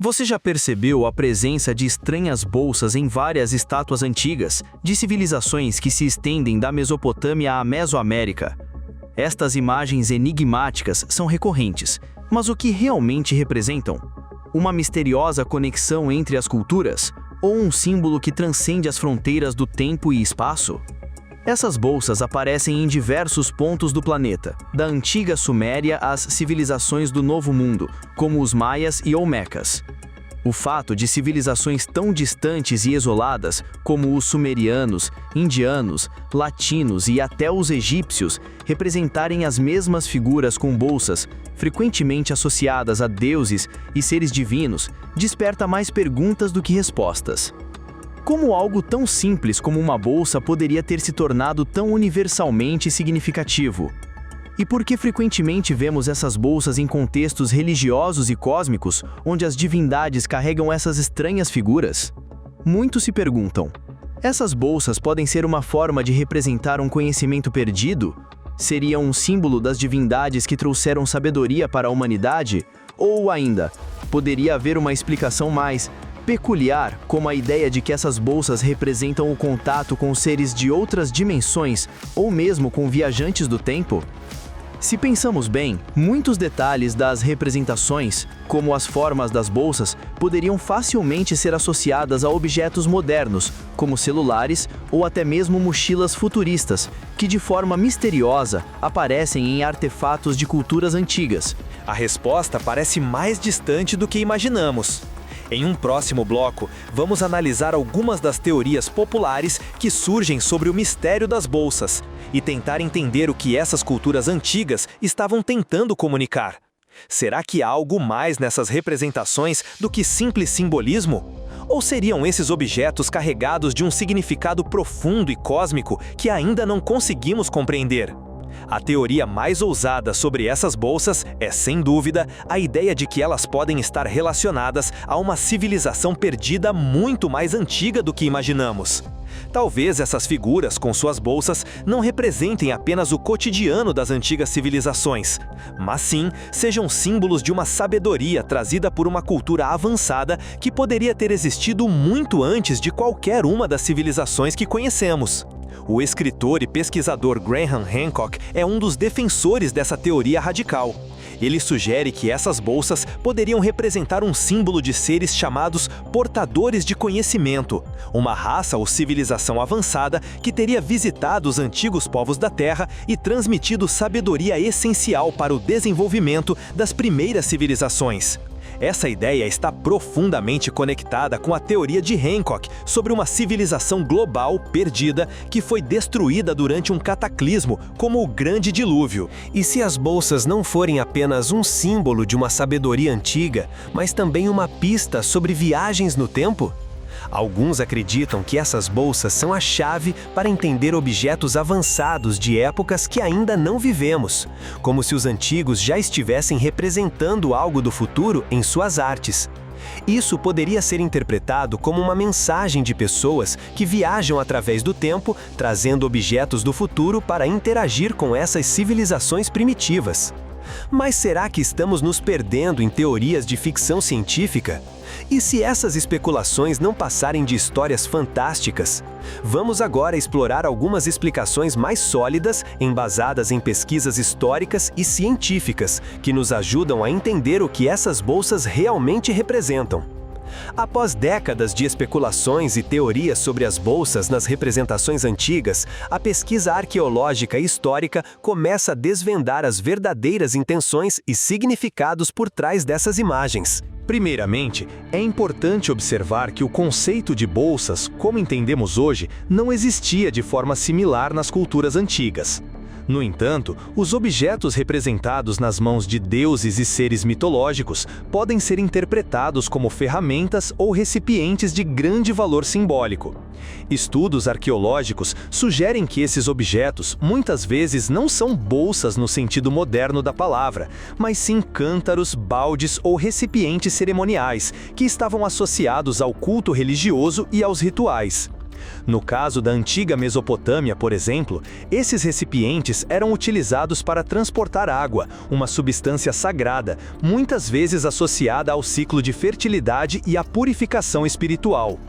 Você já percebeu a presença de estranhas bolsas em várias estátuas antigas, de civilizações que se estendem da Mesopotâmia à Mesoamérica? Estas imagens enigmáticas são recorrentes, mas o que realmente representam? Uma misteriosa conexão entre as culturas? Ou um símbolo que transcende as fronteiras do tempo e espaço? Essas bolsas aparecem em diversos pontos do planeta, da antiga Suméria às civilizações do Novo Mundo, como os Maias e Olmecas. O fato de civilizações tão distantes e isoladas, como os sumerianos, indianos, latinos e até os egípcios, representarem as mesmas figuras com bolsas, frequentemente associadas a deuses e seres divinos, desperta mais perguntas do que respostas. Como algo tão simples como uma bolsa poderia ter se tornado tão universalmente significativo? E por que frequentemente vemos essas bolsas em contextos religiosos e cósmicos, onde as divindades carregam essas estranhas figuras? Muitos se perguntam: essas bolsas podem ser uma forma de representar um conhecimento perdido? Seriam um símbolo das divindades que trouxeram sabedoria para a humanidade? Ou ainda, poderia haver uma explicação mais peculiar, como a ideia de que essas bolsas representam o contato com seres de outras dimensões ou mesmo com viajantes do tempo? Se pensamos bem, muitos detalhes das representações, como as formas das bolsas, poderiam facilmente ser associadas a objetos modernos, como celulares ou até mesmo mochilas futuristas, que de forma misteriosa aparecem em artefatos de culturas antigas. A resposta parece mais distante do que imaginamos. Em um próximo bloco, vamos analisar algumas das teorias populares que surgem sobre o mistério das bolsas e tentar entender o que essas culturas antigas estavam tentando comunicar. Será que há algo mais nessas representações do que simples simbolismo? Ou seriam esses objetos carregados de um significado profundo e cósmico que ainda não conseguimos compreender? A teoria mais ousada sobre essas bolsas é, sem dúvida, a ideia de que elas podem estar relacionadas a uma civilização perdida muito mais antiga do que imaginamos. Talvez essas figuras com suas bolsas não representem apenas o cotidiano das antigas civilizações, mas sim sejam símbolos de uma sabedoria trazida por uma cultura avançada que poderia ter existido muito antes de qualquer uma das civilizações que conhecemos. O escritor e pesquisador Graham Hancock é um dos defensores dessa teoria radical. Ele sugere que essas bolsas poderiam representar um símbolo de seres chamados portadores de conhecimento, uma raça ou civilização avançada que teria visitado os antigos povos da Terra e transmitido sabedoria essencial para o desenvolvimento das primeiras civilizações. Essa ideia está profundamente conectada com a teoria de Hancock sobre uma civilização global perdida que foi destruída durante um cataclismo, como o Grande Dilúvio. E se as bolsas não forem apenas um símbolo de uma sabedoria antiga, mas também uma pista sobre viagens no tempo? Alguns acreditam que essas bolsas são a chave para entender objetos avançados de épocas que ainda não vivemos, como se os antigos já estivessem representando algo do futuro em suas artes. Isso poderia ser interpretado como uma mensagem de pessoas que viajam através do tempo, trazendo objetos do futuro para interagir com essas civilizações primitivas. Mas será que estamos nos perdendo em teorias de ficção científica? E se essas especulações não passarem de histórias fantásticas? Vamos agora explorar algumas explicações mais sólidas, embasadas em pesquisas históricas e científicas, que nos ajudam a entender o que essas bolsas realmente representam. Após décadas de especulações e teorias sobre as bolsas nas representações antigas, a pesquisa arqueológica e histórica começa a desvendar as verdadeiras intenções e significados por trás dessas imagens. Primeiramente, é importante observar que o conceito de bolsas, como entendemos hoje, não existia de forma similar nas culturas antigas. No entanto, os objetos representados nas mãos de deuses e seres mitológicos podem ser interpretados como ferramentas ou recipientes de grande valor simbólico. Estudos arqueológicos sugerem que esses objetos muitas vezes não são bolsas no sentido moderno da palavra, mas sim cântaros, baldes ou recipientes cerimoniais, que estavam associados ao culto religioso e aos rituais. No caso da antiga Mesopotâmia, por exemplo, esses recipientes eram utilizados para transportar água, uma substância sagrada, muitas vezes associada ao ciclo de fertilidade e à purificação espiritual.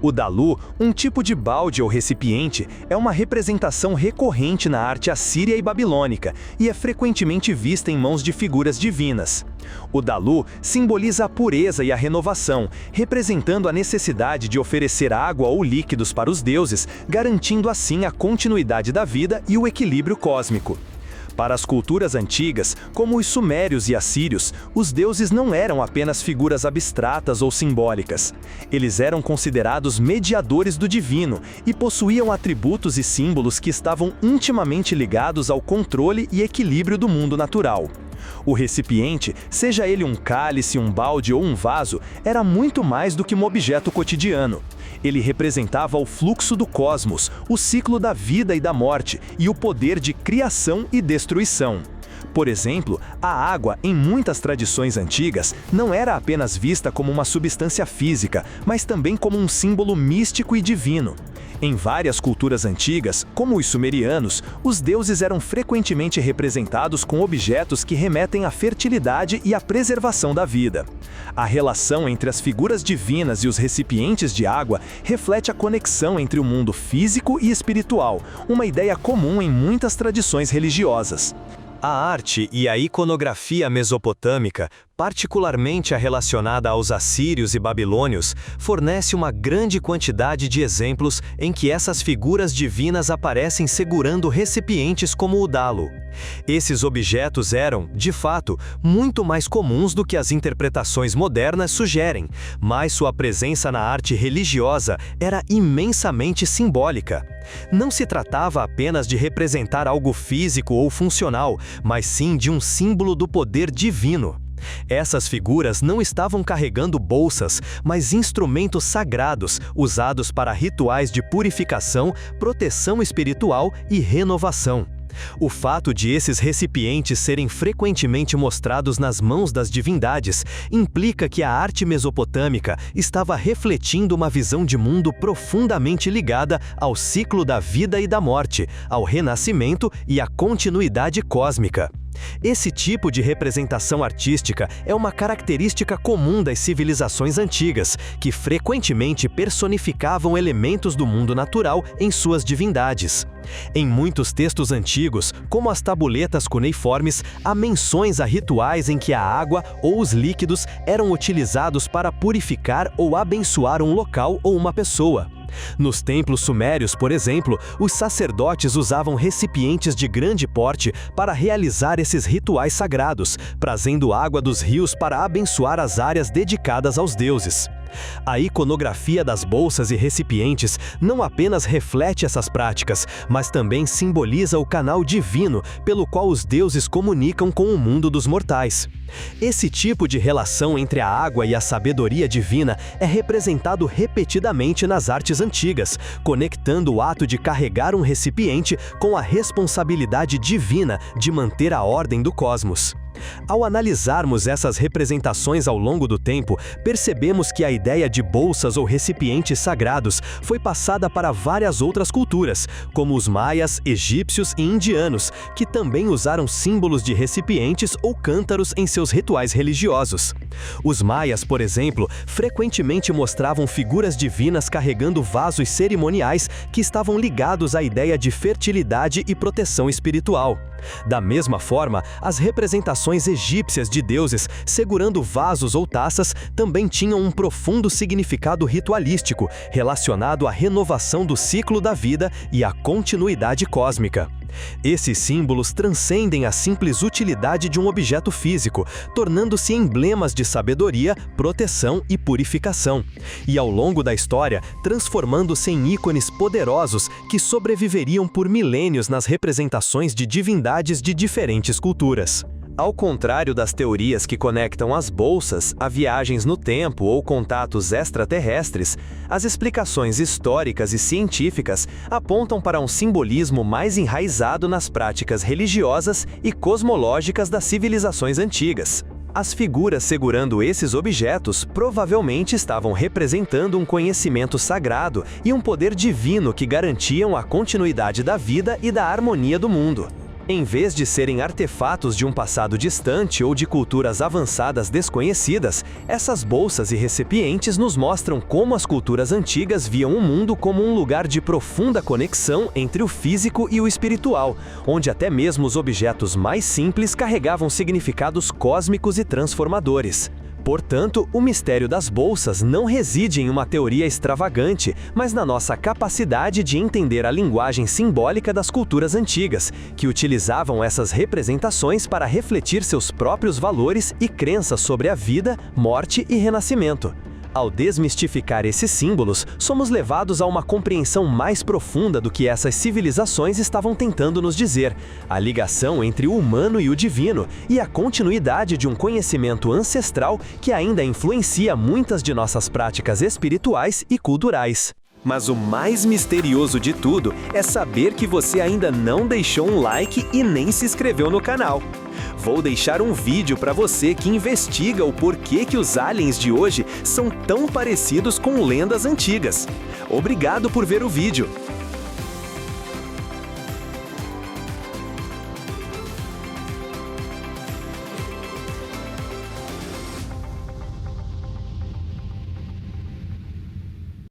O dalu, um tipo de balde ou recipiente, é uma representação recorrente na arte assíria e babilônica e é frequentemente vista em mãos de figuras divinas. O dalu simboliza a pureza e a renovação, representando a necessidade de oferecer água ou líquidos para os deuses, garantindo assim a continuidade da vida e o equilíbrio cósmico. Para as culturas antigas, como os sumérios e assírios, os deuses não eram apenas figuras abstratas ou simbólicas. Eles eram considerados mediadores do divino e possuíam atributos e símbolos que estavam intimamente ligados ao controle e equilíbrio do mundo natural. O recipiente, seja ele um cálice, um balde ou um vaso, era muito mais do que um objeto cotidiano. Ele representava o fluxo do cosmos, o ciclo da vida e da morte, e o poder de criação e destruição. Por exemplo, a água, em muitas tradições antigas, não era apenas vista como uma substância física, mas também como um símbolo místico e divino. Em várias culturas antigas, como os sumerianos, os deuses eram frequentemente representados com objetos que remetem à fertilidade e à preservação da vida. A relação entre as figuras divinas e os recipientes de água reflete a conexão entre o mundo físico e espiritual, uma ideia comum em muitas tradições religiosas. A arte e a iconografia mesopotâmica, particularmente a relacionada aos assírios e babilônios, fornece uma grande quantidade de exemplos em que essas figuras divinas aparecem segurando recipientes como o dalu. Esses objetos eram, de fato, muito mais comuns do que as interpretações modernas sugerem, mas sua presença na arte religiosa era imensamente simbólica. Não se tratava apenas de representar algo físico ou funcional, mas sim de um símbolo do poder divino. Essas figuras não estavam carregando bolsas, mas instrumentos sagrados, usados para rituais de purificação, proteção espiritual e renovação. O fato de esses recipientes serem frequentemente mostrados nas mãos das divindades implica que a arte mesopotâmica estava refletindo uma visão de mundo profundamente ligada ao ciclo da vida e da morte, ao renascimento e à continuidade cósmica. Esse tipo de representação artística é uma característica comum das civilizações antigas, que frequentemente personificavam elementos do mundo natural em suas divindades. Em muitos textos antigos, como as tabuletas cuneiformes, há menções a rituais em que a água ou os líquidos eram utilizados para purificar ou abençoar um local ou uma pessoa. Nos templos sumérios, por exemplo, os sacerdotes usavam recipientes de grande porte para realizar esses rituais sagrados, trazendo água dos rios para abençoar as áreas dedicadas aos deuses. A iconografia das bolsas e recipientes não apenas reflete essas práticas, mas também simboliza o canal divino pelo qual os deuses comunicam com o mundo dos mortais. Esse tipo de relação entre a água e a sabedoria divina é representado repetidamente nas artes antigas, conectando o ato de carregar um recipiente com a responsabilidade divina de manter a ordem do cosmos. Ao analisarmos essas representações ao longo do tempo, percebemos que a ideia de bolsas ou recipientes sagrados foi passada para várias outras culturas, como os maias, egípcios e indianos, que também usaram símbolos de recipientes ou cântaros em seus rituais religiosos. Os maias, por exemplo, frequentemente mostravam figuras divinas carregando vasos cerimoniais que estavam ligados à ideia de fertilidade e proteção espiritual. Da mesma forma, as representações egípcias de deuses segurando vasos ou taças também tinham um profundo significado ritualístico, relacionado à renovação do ciclo da vida e à continuidade cósmica. Esses símbolos transcendem a simples utilidade de um objeto físico, tornando-se emblemas de sabedoria, proteção e purificação, e ao longo da história, transformando-se em ícones poderosos que sobreviveriam por milênios nas representações de divindades de diferentes culturas. Ao contrário das teorias que conectam as bolsas a viagens no tempo ou contatos extraterrestres, as explicações históricas e científicas apontam para um simbolismo mais enraizado nas práticas religiosas e cosmológicas das civilizações antigas. As figuras segurando esses objetos provavelmente estavam representando um conhecimento sagrado e um poder divino que garantiam a continuidade da vida e da harmonia do mundo. Em vez de serem artefatos de um passado distante ou de culturas avançadas desconhecidas, essas bolsas e recipientes nos mostram como as culturas antigas viam o mundo como um lugar de profunda conexão entre o físico e o espiritual, onde até mesmo os objetos mais simples carregavam significados cósmicos e transformadores. Portanto, o mistério das bolsas não reside em uma teoria extravagante, mas na nossa capacidade de entender a linguagem simbólica das culturas antigas, que utilizavam essas representações para refletir seus próprios valores e crenças sobre a vida, morte e renascimento. Ao desmistificar esses símbolos, somos levados a uma compreensão mais profunda do que essas civilizações estavam tentando nos dizer, a ligação entre o humano e o divino e a continuidade de um conhecimento ancestral que ainda influencia muitas de nossas práticas espirituais e culturais. Mas o mais misterioso de tudo é saber que você ainda não deixou um like e nem se inscreveu no canal. Vou deixar um vídeo para você que investiga o porquê que os aliens de hoje são tão parecidos com lendas antigas. Obrigado por ver o vídeo.